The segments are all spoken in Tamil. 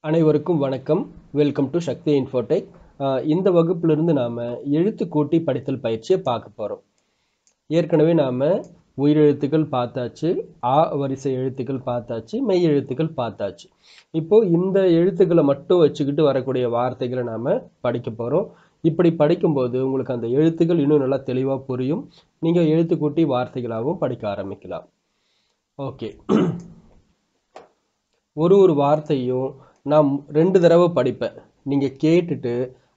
அனைவருக்கும் வணக்கம். Welcome to Shakti Infotech. இந்த வகுப்பிலிருந்து நாம் எழுத்து கூட்டி படித்தல் பயிற்சியை பார்க்க போகிறோம். ஏற்கனவே நாம் உயிரெழுத்துக்கள் பார்த்தாச்சு, ஆ வரிசை எழுத்துக்கள் பார்த்தாச்சு, மெய் எழுத்துக்கள் பார்த்தாச்சு. இப்போது இந்த எழுத்துக்களை மட்டும் வச்சுக்கிட்டு வரக்கூடிய வார்த்தைகளை நாம் படிக்க போகிறோம். இப்படி படிக்கும்போது உங்களுக்கு அந்த எழுத்துக்கள் இன்னும் நல்லா தெளிவாக புரியும். நீங்கள் எழுத்து கூட்டி வார்த்தைகளாகவும் படிக்க ஆரம்பிக்கலாம். ஓகே, ஒரு வார்த்தையும் நான் 2 தடவை படிப்பேன். நீங்கள் கேட்டுட்டு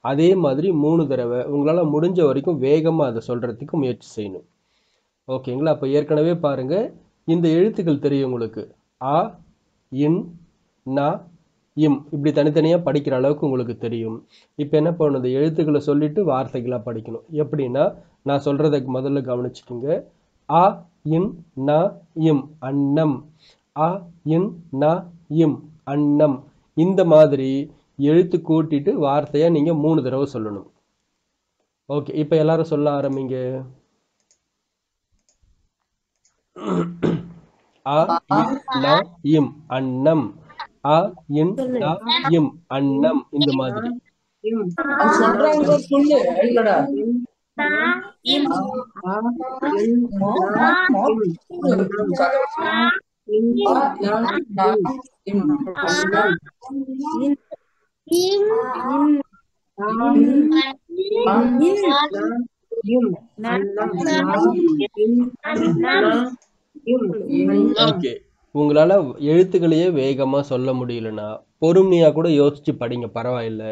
அதே மாதிரி 3 தடவை உங்களால் முடிஞ்ச வரைக்கும் வேகமாக அதை சொல்கிறதுக்கு முயற்சி செய்யணும். ஓகேங்களா? அப்போ ஏற்கனவே பாருங்கள், இந்த எழுத்துக்கள் தெரியும் உங்களுக்கு. ஆ, இன், நா, இம், இப்படி தனித்தனியாக படிக்கிற அளவுக்கு உங்களுக்கு தெரியும். இப்போ என்ன பண்ணணும், இந்த எழுத்துக்களை சொல்லிட்டு வார்த்தைகளாக படிக்கணும். எப்படின்னா, நான் சொல்கிறத முதல்ல கவனிச்சுக்கோங்க. ஆ, இன், நா, இம், அன்னம். ஆ, இன், நா, இம், அன்னம். இந்த மாதிரி எழுத்து கூட்டிட்டு வார்த்தையா நீங்க 3 தடவை சொல்லணும். ஓகே, இப்ப எல்லாரும் சொல்ல ஆரம்பிங்க. ஆ, இன், நா, இம், அன்னம். ஆ, இன், நா, இம், அன்னம். இந்த மாதிரி ஓகே. உங்களால எழுத்துக்களையே வேகமா சொல்ல முடியலன்னா பொறுமையா கூட யோசிச்சு படிங்க, பரவாயில்ல.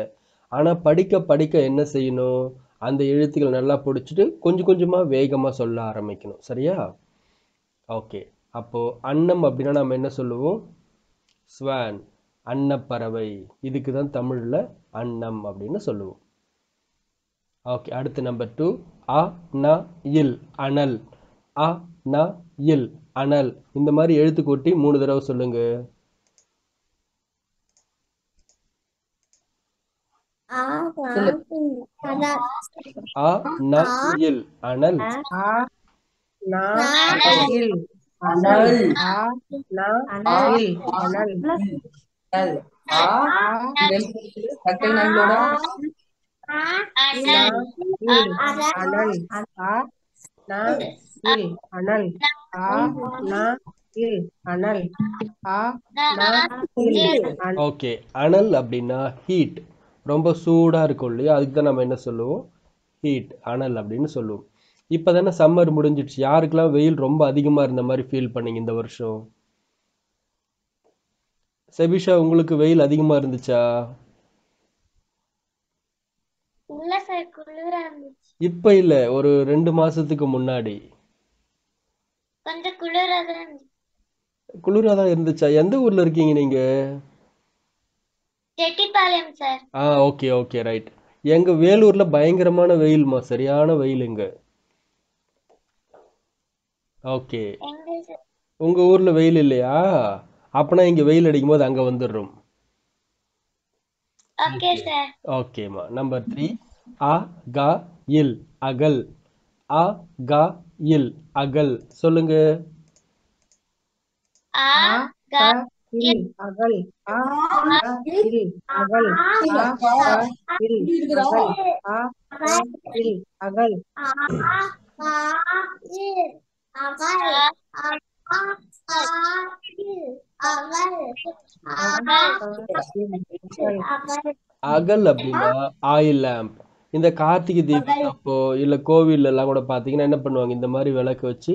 ஆனா படிக்க படிக்க என்ன செய்யணும், அந்த எழுத்துக்களை நல்லா பிடிச்சிட்டு கொஞ்சம் கொஞ்சமா வேகமா சொல்ல ஆரம்பிக்கணும். சரியா? ஓகே. அப்போ அன்னம் அப்படின்னா நம்ம என்ன சொல்லுவோம்? ஸ்வான், அன்னப்பறவை. இதுக்கு தான் தமிழ்ல அன்னம் அப்படின்னு சொல்லுவோம். ஓகே, அடுத்து நம்பர் 2. அ, ந, இல், அனல். அ, ந, இல், அனல். இந்த மாதிரி எழுத்து கூட்டி 3 தடவை சொல்லுங்க. அ, ந, இல், அனல். ஓகே, அனல் அப்படின்னா ஹீட், ரொம்ப சூடா இருக்கும் இல்லையா, அதுக்கு தான் நம்ம என்ன சொல்லுவோம்? ஹீட், அனல் அப்படின்னு சொல்லுவோம். இப்பதானே சம்மர் முடிஞ்சிடுச்சு. யாருக்கெல்லாம் வெயில் ரொம்ப அதிகமா இருந்த மாதிரி ஃபீல் பண்ணீங்க இந்த வருஷம்? செபிஷா, உங்களுக்கு வெயில் அதிகமா இருந்துச்சா? இப்ப இல்ல, ஒரு 2 மாசத்துக்கு முன்னாடி கொஞ்சம் குளிராதான் இருந்துச்சா? எந்த ஊர்ல இருக்கீங்க நீங்க? Chettipalayam sir. Okay okay, right. எங்க வேலூர்ல பயங்கரமான வெயில்மா, சரியான வெயில் இங்க. ஓகே, உங்க ஊர்ல வெயில் இல்லையா? அப்பனா இங்க வெயில் அடிக்கும் போது அங்க வந்துடுறோம். Okay sir. ஓகேமா. நம்பர் 3. அ, க, இல், அகல். அ, க, இல், அகல். சொல்லுங்க. ஆ, க, இல், அகல். ஆ, க, இல், அகல். ஆ, க, இல், அகல். ஆ, க, இல், அகல். அகல் அப்படின்னா ஆயில் லேம்ப். இந்த கார்த்திகை தீபம் அப்போ இல்ல கோவில்ல எல்லாம் கூட பாத்தீங்கன்னா என்ன பண்ணுவாங்க, இந்த மாதிரி விளக்கு வச்சு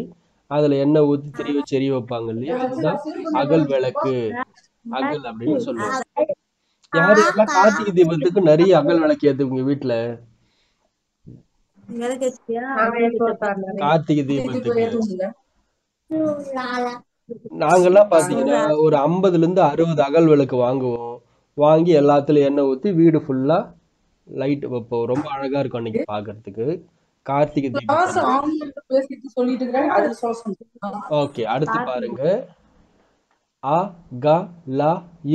அதுல எண்ணெய் ஊத்தி திரி வச்சு எரிய வைப்பாங்க இல்லையா, அதுதான் அகல் விளக்கு. அகல் அப்படின்னு சொல்லுவாங்க. யாரு யாரெல்லாம் கார்த்திகை தீபத்துக்கு நிறைய அகல் விளக்கு ஏத்துவீங்க வீட்டுல? கார்த்திகை தீபத்துக்கு நாங்கெல்லாம் பாத்தீங்கன்னா ஒரு 50ல இருந்து 60 அகல் விளக்கு வாங்குவோம். வாங்கி எல்லாத்துலயும் எண்ணெய் ஊத்தி வீடு ஃபுல்லா லைட் வைப்போம். ரொம்ப அழகா இருக்கும் அன்னைக்கு பாக்குறதுக்கு, கார்த்திகை தீபம். ஓகே, அடுத்து பாருங்க. அ, க, ல,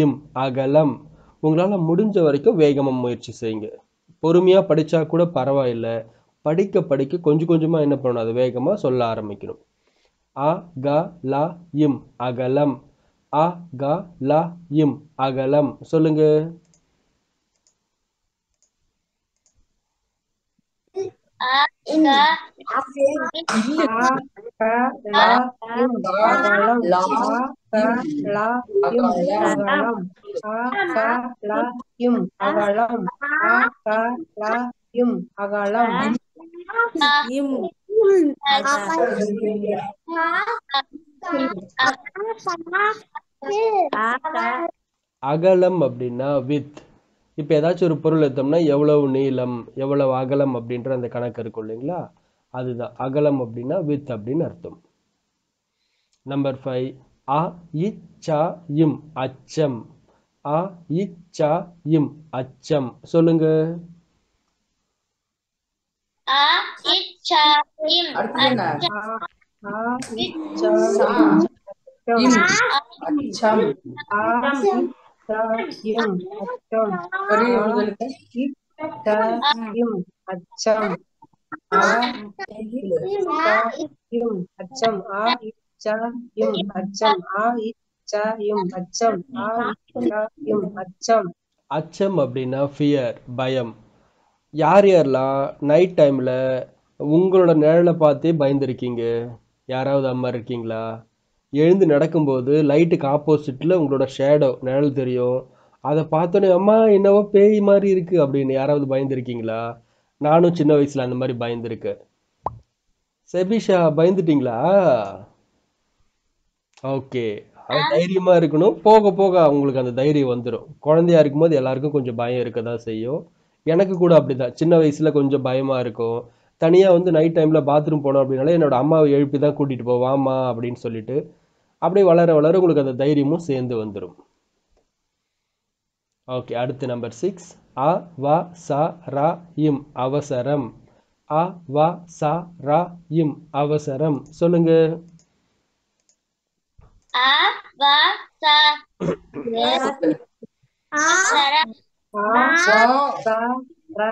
இம், அகலம். உங்களால முடிஞ்ச வரைக்கும் வேகமா முயற்சி செய்யுங்க. பொறுமையா படிச்சா கூட பரவாயில்ல. படிக்க படிக்க கொஞ்சம் கொஞ்சமா என்ன பண்ணணும், அது வேகமா சொல்ல ஆரம்பிக்கணும். அ, க, ல, இம், அகலம். அ க ல இம் அகலம். சொல்லுங்க. ஆ க ஆ க ல இம் அகலம். ஆ க ல இம் அகலம். ஆ க ல இம் அகலம். ஆ க ல இம் அகலம். இம் அகலம் அப்படின்னா வித். இப்போ ஏதாச்சும் ஒரு பொருள் எடுத்தோம்னா எவ்வளவு நீளம் எவ்வளவு அகலம் அப்படின்ற அந்த கணக்கு இருக்கும் இல்லைங்களா, அதுதான் அகலம் அப்படின்னா வித் அப்படின்னு அர்த்தம். நம்பர் 5 அ இ ச இம் அச்சம். அ இ ச இம் அச்சம். சொல்லுங்க. ஆ இச்ச இம் ஆ ஆ இ ச இம் அச்சம். ஆ இ ச இம் அச்சம். ஒரே ஆ ஒரு எழுத்து. இ ச இம் அச்சம். ஆ இ ச இம் அச்சம். ஆ இ ச இம் அச்சம். ஆ இ ச இம் அச்சம். ஆ இ ச இம் அச்சம். அச்சம் அப்படின்னா ஃபியர், பயம். யார் யாரெல்லாம் நைட் டைமில் உங்களோட நிழலை பார்த்தே பயந்துருக்கீங்க? யாராவது அம்மா இருக்கீங்களா? எழுந்து நடக்கும்போது லைட்டுக்கு ஆப்போசிட்டில் உங்களோட ஷேடோ நிழல் தெரியும். அதை பார்த்தோன்னே அம்மா என்னவோ பேய் மாதிரி இருக்கு அப்படின்னு யாராவது பயந்துருக்கீங்களா? நானும் சின்ன வயசில் அந்த மாதிரி பயந்துருக்கேன். செபிஷா பயந்துட்டீங்களா? ஓகே. அது தைரியமாக இருக்கணும். போக போக அவங்களுக்கு அந்த தைரியம் வந்துடும். குழந்தையா இருக்கும்போது எல்லாருக்கும் கொஞ்சம் பயம் இருக்க தான் செய்யும். எனக்கு கூட அப்படிதான். சின்ன வயசில் கொஞ்சம் பயமாக இருக்கும். தனியாக வந்து நைட் டைமில் பாத்ரூம் போனோம் அப்படின்னாலே என்னோட அம்மாவை எழுப்பி தான் கூட்டிகிட்டு போவாமா அப்படின்னு சொல்லிட்டு அப்படியே வளர வளர உங்களுக்கு அந்த தைரியமும் சேர்ந்து வந்துடும். ஓகே, அடுத்து நம்பர் 6 அ வ ச ர இம் அவசரம். அ வ ச ர இம் அவசரம். சொல்லுங்க. ஆ வ ச அவசரம். ஆ ச ர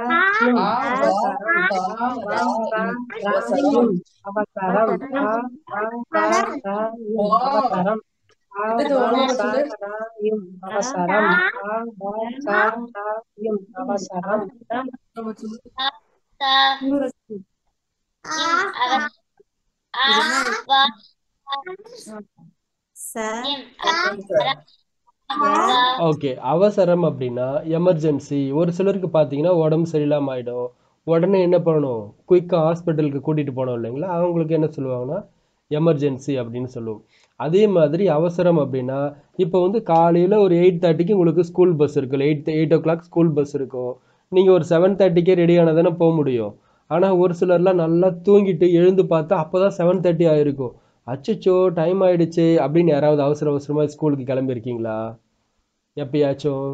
இம் அவசரம். ஆ வ ச ர இம் அவசரம். ஆ வ ச ர இம் அவசரம். ஆ வ ச ர இம் அவசரம். ஆ வ ச ர இம் அவசரம். ச இம் அவசரம். ஆ வ இம் அவசரம். ஓகே, அவசரம் அப்படின்னா எமர்ஜென்சி. ஒரு சிலருக்கு பார்த்தீங்கன்னா உடம்பு சரியில்லாமல் ஆகிடும். உடனே என்ன பண்ணணும்? குயிக்காக ஹாஸ்பிட்டலுக்கு கூட்டிகிட்டு போனோம் இல்லைங்களா, அவங்களுக்கு என்ன சொல்லுவாங்கன்னா எமர்ஜென்சி அப்படின்னு சொல்லுவோம். அதே மாதிரி அவசரம் அப்படின்னா இப்போ வந்து காலையில் ஒரு 8:30க்கு உங்களுக்கு ஸ்கூல் பஸ் இருக்குல்ல, 8 o'clock ஸ்கூல் பஸ் இருக்கும். நீங்கள் ஒரு 7:30க்கே ரெடியான தானே போக முடியும். ஆனால் ஒரு சிலர்லாம் நல்லா தூங்கிட்டு எழுந்து பார்த்தா அப்போ தான் 7:30 ஆயிருக்கும். அச்சச்சோ டைம் ஆயிடுச்சு அப்படின்னு யாராவது அவசர அவசரமாக ஸ்கூலுக்கு கிளம்பியிருக்கீங்களா எப்பயாச்சும்?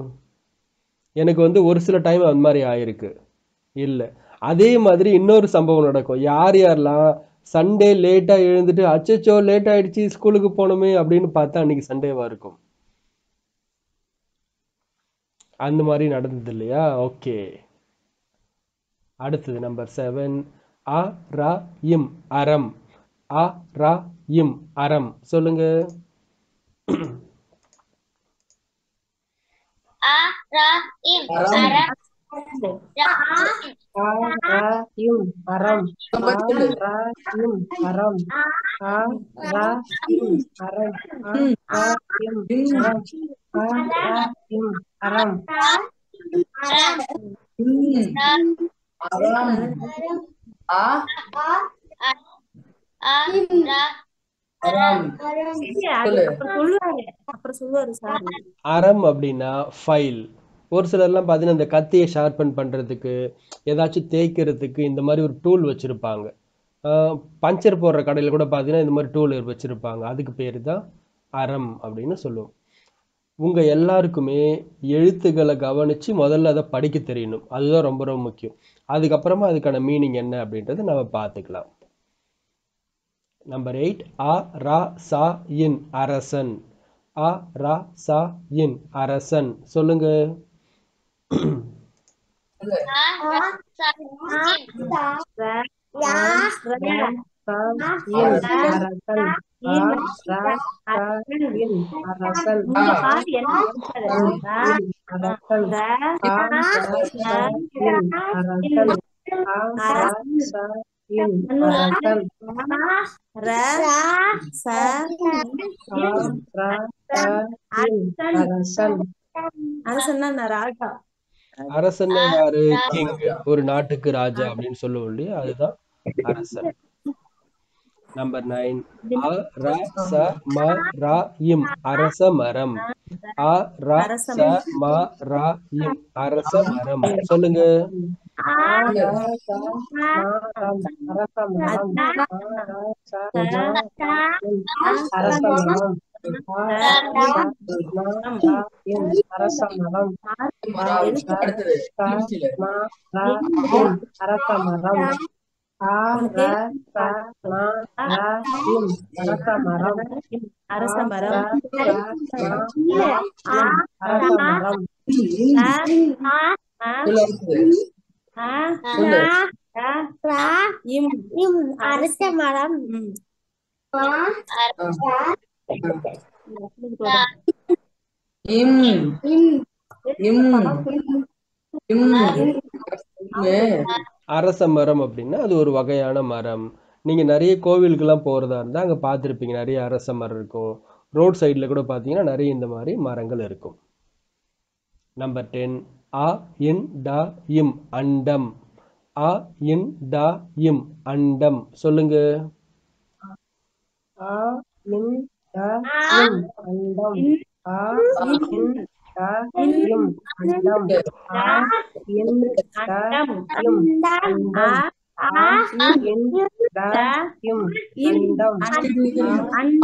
எனக்கு வந்து ஒரு சில டைம் அந்த மாதிரி ஆயிருக்கு. இல்லை, அதே மாதிரி இன்னொரு சம்பவம் நடக்கும். யார் யாரெல்லாம் சண்டே லேட்டாக எழுந்துட்டு அச்சச்சோ லேட் ஆயிடுச்சு ஸ்கூலுக்கு போகணுமே அப்படின்னு பார்த்தா அன்னைக்கு சண்டேவா இருக்கும். அந்த மாதிரி நடந்தது இல்லையா? ஓகே, அடுத்தது நம்பர் 7 அ ர இம் அறம். அ ர இம் அறம். சொல்லுங்க. ஆ ர இம் அறம். ஆ ர இம் அறம். ஆ ர இம் அறம். ஆ ர இம் அறம். ஆ ர இம் அறம். ஆ ர இம் அறம். அப்புறம் சொல்லுவாரு சார். அறம் அப்படின்னா ஃபைல். ஒரு சிலர்லாம் பார்த்தீங்கன்னா இந்த கத்தியை ஷார்பன் பண்ணுறதுக்கு ஏதாச்சும் தேய்க்கிறதுக்கு இந்த மாதிரி ஒரு டூல் வச்சுருப்பாங்க. பஞ்சர் போடுற கடையில் கூட பார்த்தீங்கன்னா இந்த மாதிரி டூல் வச்சுருப்பாங்க. அதுக்கு பேர் தான் அறம் அப்படின்னு சொல்லுவோம். உங்கள் எல்லாருக்குமே எழுத்துக்களை கவனித்து முதல்ல அதை படிக்க தெரியணும். அதுதான் ரொம்ப ரொம்ப முக்கியம். அதுக்கப்புறமா அதுக்கான மீனிங் என்ன அப்படின்றத நம்ம பார்த்துக்கலாம். நம்பர் 8 அ ர ச இன் அரசன். அ ர ச இன் அரசன். சொல்லுங்க. அரசன். ஆ ரா ச இன் அரசன் இங்க பாரு என்ன சொல்றாரு. இன் அரசன் ஆ ரா ச இன் அரசன் ஆ ரா ச இன் அரசன் ர ச ஆ ரா ச இன் அரசன் அரசன்னா ராஜா. அரசன்னா யாரு? கிங். ஒரு நாட்டுக்கு ராஜா அப்படின்னு சொல்லுவோம் இல்லையா, அதுதான் அரசன். நம்பர் 9. அ ர ச ம ரா இம் அரச மரம். அ ர ச ம ரா இம் அரச மரம். சொல்லுங்க. ஆ ரா ச ம ரம் அரச மரம் ஆ ரா ச ம ரா இன் அரச மரம் ஆ ரா ச ம ரா இன் அரச மரம் ஆ ரா ச ம ரா இன் அரச மரம் ஆ ரா ச ம ரா இன் அரச மரம் அரச ஆ மரம். ரா ச ம ரா இன் அரச மரம் அரச மரம் இம் இம் இம் அரச மரம் அப்படின்னா அது ஒரு வகையான மரம். நீங்க நிறைய கோவிலுக்கெல்லாம் போறதா இருந்தா அங்க பார்த்திருப்பீங்க, நிறைய அரச மரம் இருக்கும். ரோட் சைடுல கூட பார்த்தீங்கன்னா நிறைய இந்த மாதிரி மரங்கள் இருக்கும். நம்பர் 10. அ இன் ட இம் அண்டம். அ இன் ட இம் அண்டம். சொல்லுங்க. ஆ இன் ட இம் அண்டம் ஆ இன் ட இம் அண்டம் ஆ இன் ட இம் அண்டம் ஆ இன் ட இம் அண்டம்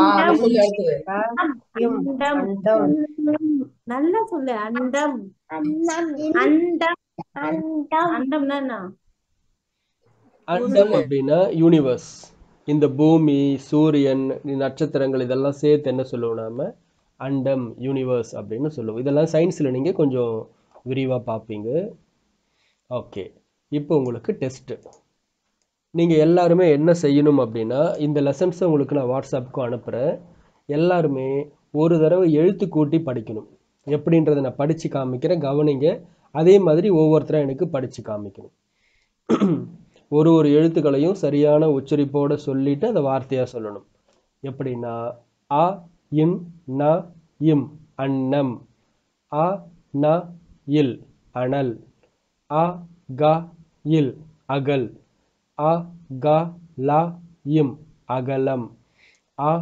ஆ இன் ட இம் அண்டம் நல்லா சொல்லு. அண்டம் அண்டம் அண்டம்னா என்ன? அண்டம் அப்படின்னா யூனிவர்ஸ். இந்த பூமி, சூரியன், நட்சத்திரங்கள் இதெல்லாம் சேர்த்து என்ன சொல்லுவோம் நாம? அண்டம், யூனிவர்ஸ் அப்படின்னு சொல்லுவோம். இதெல்லாம் சயின்ஸில் நீங்கள் கொஞ்சம் விரிவாக பார்ப்பீங்க. ஓகே, இப்போ உங்களுக்கு டெஸ்ட்டு. நீங்கள் எல்லாருமே என்ன செய்யணும் அப்படின்னா, இந்த லெசன்ஸை உங்களுக்கு நான் வாட்ஸ்அப்புக்கு அனுப்புகிறேன். எல்லாருமே ஒரு தடவை எழுத்து கூட்டி படிக்கணும். எப்படின்றத நான் படித்து காமிக்கிறேன், கவனிங்க. அதே மாதிரி ஒவ்வொருத்தரும் எனக்கு படித்து காமிக்கணும். ஒரு ஒரு எழுத்துக்களையும் சரியான உச்சரிப்போடு சொல்லிட்டு அதை வார்த்தையாக சொல்லணும். எப்படின்னா, அ இன் ந இம் அன்னம். அ ந இல் அனல். அ க இல் அகல். அ க ல இம் அகலம். அ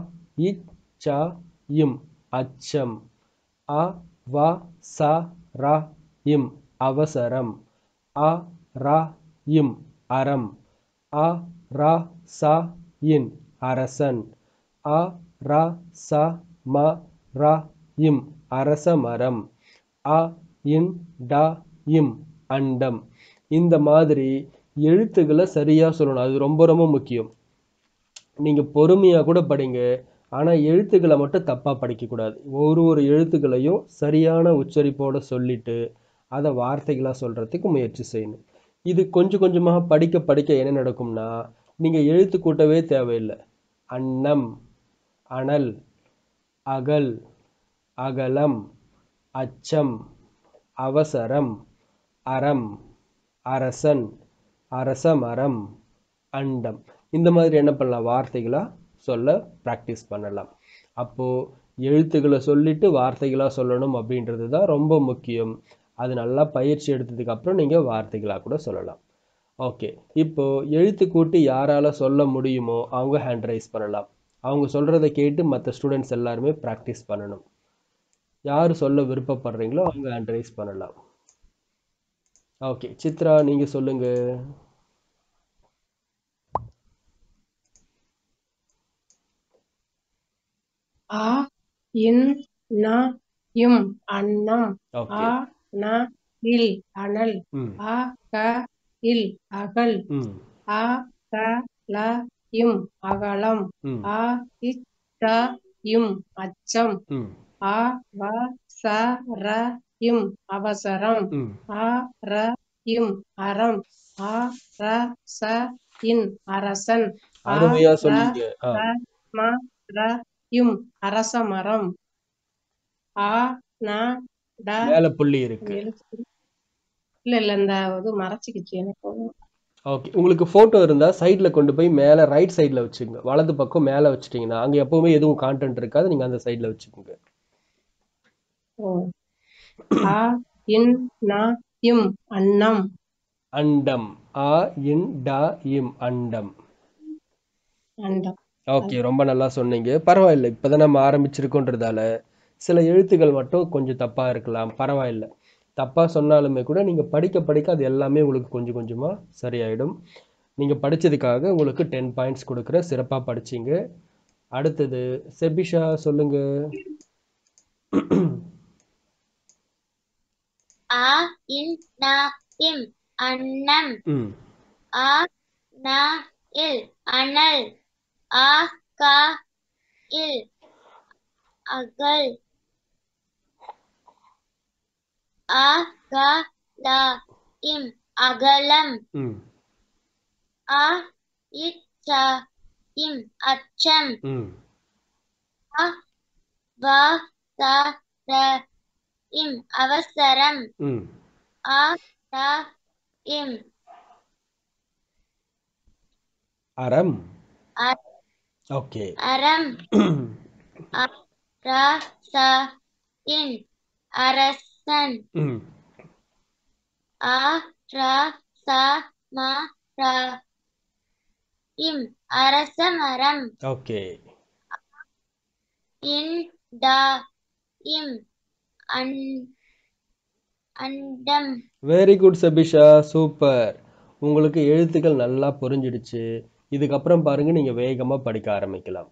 இச் ச இம் அச்சம். அ வ ச ர இம் அவசரம். அ ர இம் அறம். அ ர ச இன் அரசன். அ ர ச ம ர இம் அரச மரம். அ இன் ட இம் அண்டம். இந்த மாதிரி எழுத்துக்களை சரியாக சொல்லணும். அது ரொம்ப ரொம்ப முக்கியம். நீங்கள் பொறுமையாக கூட படிங்க, ஆனால் எழுத்துக்களை மட்டும் தப்பாக படிக்கக்கூடாது. ஒரு ஒரு எழுத்துக்களையும் சரியான உச்சரிப்போடு சொல்லிட்டு அதை வார்த்தைகளாக சொல்கிறதுக்கு முயற்சி செய்யணும். இது கொஞ்சம் கொஞ்சமாக படிக்க படிக்க என்ன நடக்கும்னா, நீங்கள் எழுத்து கூட்டவே தேவையில்லை. அன்னம், அனல், அகல், அகலம், அச்சம், அவசரம், அறம், அரசன், அரசமரம், அண்டம். இந்த மாதிரி என்ன பண்ணலாம்? வார்த்தைகளாக சொல்ல ப்ராக்டிஸ் பண்ணலாம். அப்போது எழுத்துக்களை சொல்லிட்டு வார்த்தைகளாக சொல்லணும் அப்படின்றது தான் ரொம்ப முக்கியம். அது நல்லா பயிற்சி எடுத்ததுக்கப்புறம் நீங்கள் வார்த்தைகளாக கூட சொல்லலாம். ஓகே, இப்போது எழுத்து கூட்டி யாரால் சொல்ல முடியுமோ அவங்க ஹேண்ட் ரைஸ் பண்ணலாம். அவங்க சொல்கிறத கேட்டு மற்ற ஸ்டூடெண்ட்ஸ் எல்லாருமே ப்ராக்டிஸ் பண்ணணும். யார் சொல்ல விருப்பப்படுறீங்களோ அவங்க ஹேண்ட் ரைஸ் பண்ணலாம். ஓகே, சித்ரா நீங்கள் சொல்லுங்கள். ஆ இன் ந இம் அன்னம். ஓகே. ஆ ந இல் அனல். ம் ஆ க இல் அகல். ம் ஆ க ல இம் அகலம். ம் ஆ இச் ச இம் அச்சம். ம் ஆ வ ச ர இம் அவசரம். ம் ஆ ர இம் அறம். ஆ ர ச இன் அரசன். ஆ அருமையாக ர சொன்னீங்க. ச ம ர இம் அரச மரம். ஆ ந ட மேல புள்ளி இருக்கு. எழுத்து இல்ல இந்த இது மறைச்சிக்கிச்சு எனக்கு. ஓகே, உங்களுக்கு போட்டோ இருந்தா சைட்ல கொண்டு போய் மேல ரைட் சைட்ல வச்சுக்கோங்க. வலது பக்கம் மேல வச்சுட்டீங்கன்னா அங்க எப்பவுமே எதுவும் கான்டென்ட் இருக்காது, நீங்க அந்த சைட்ல வச்சுக்கோங்க. ஓ. ஆ இன் ந இம் அன்னம். அண்டம். ஆ இன் டா இம் அண்டம். அண்டம். ஓகே, ரொம்ப நல்லா சொன்னீங்க. பரவாயில்லை, இப்பதான் நம்ம ஆரம்பிச்சிருக்கோன்றதால சில எழுத்துக்கள் மட்டும் கொஞ்சம் தப்பா இருக்கலாம், பரவாயில்லை. தப்பா சொன்னாலுமே கூட நீங்க படிக்க படிக்க அது எல்லாமே உங்களுக்கு கொஞ்சம் கொஞ்சமா சரியாயிடும். நீங்க படிச்சதுக்காக உங்களுக்கு 10 பாயிண்ட்ஸ் கொடுக்குறேன். சிறப்பா படிச்சீங்க. அடுத்தது செபிஷா, சொல்லுங்க. ஆ இன் ந இம் அன்னம். ம் ஆ ந இல் அனல். ஆ கா இல் அகல். ஆ கா லா இம் அகலம். ம் ஆ இச்சா இம் அச்சம். ம் ஆ வா சா ர இம் அவசரம். ம் ஆ ரா இம் அறம். அ- ஓகே. அறம். ஆ ரா சா இன் அரசன். ம் ஆ ரா சா மா ரா இம் அரச மரம். ஓகே. இன் டா இம் அன் அண்டம். Very good Sabisha, super. உங்களுக்கு எழுத்துக்கள் நல்லா புரிஞ்சிடுச்சு. இதுக்கப்புறம் பாருங்க, நீங்க வேகமா படிக்க ஆரம்பிக்கலாம்.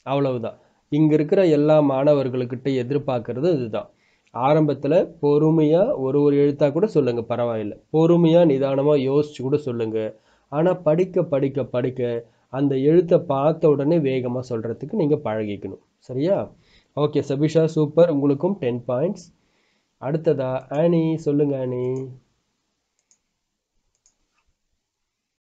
அவ்வளவுதான். இங்க இருக்கிற எல்லா மாணவர்களுக்கிட்ட எதிர்பார்க்கறது இதுதான். ஆரம்பத்துல பொறுமையா ஒரு ஒரு எழுத்தா கூட சொல்லுங்க, பரவாயில்லை. பொறுமையா நிதானமா யோசிச்சு கூட சொல்லுங்க. ஆனா படிக்க படிக்க படிக்க அந்த எழுத்தை பார்த்த உடனே வேகமா சொல்றதுக்கு நீங்க பழகிக்கணும். சரியா? Okay Sabisha, super. உங்களுக்கும் 10 பாயிண்ட்ஸ். அடுத்ததா ஆனி, சொல்லுங்க ஆனி.